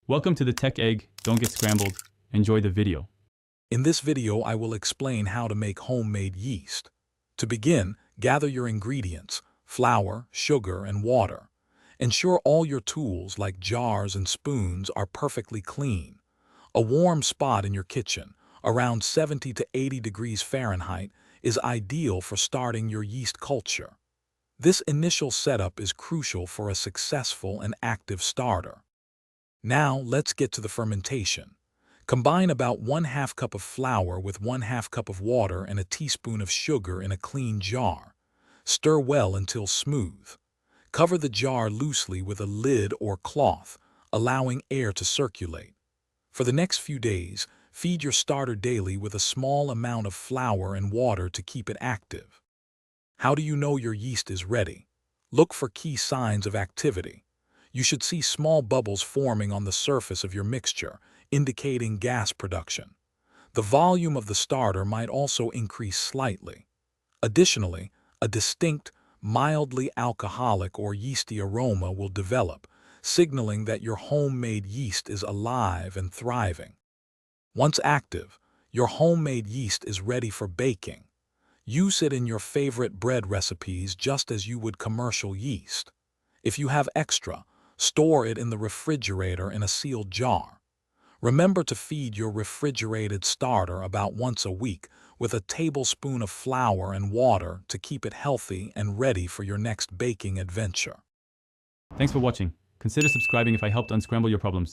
Welcome to the Tech Egg. Don't get scrambled. Enjoy the video. In this video, I will explain how to make homemade yeast. To begin, gather your ingredients, flour, sugar, and water. Ensure all your tools like jars and spoons are perfectly clean. A warm spot in your kitchen, around 70 to 80 degrees Fahrenheit, is ideal for starting your yeast culture. This initial setup is crucial for a successful and active starter. Now, let's get to the fermentation. Combine about 1/2 cup of flour with 1/2 cup of water and a teaspoon of sugar in a clean jar. Stir well until smooth. Cover the jar loosely with a lid or cloth, allowing air to circulate. For the next few days, feed your starter daily with a small amount of flour and water to keep it active. How do you know your yeast is ready? Look for key signs of activity. You should see small bubbles forming on the surface of your mixture, indicating gas production. The volume of the starter might also increase slightly. Additionally, a distinct, mildly alcoholic or yeasty aroma will develop, signaling that your homemade yeast is alive and thriving. Once active, your homemade yeast is ready for baking. Use it in your favorite bread recipes just as you would commercial yeast. If you have extra, store it in the refrigerator in a sealed jar. Remember to feed your refrigerated starter about once a week with a tablespoon of flour and water to keep it healthy and ready for your next baking adventure. Thanks for watching. Consider subscribing if I helped unscramble your problems.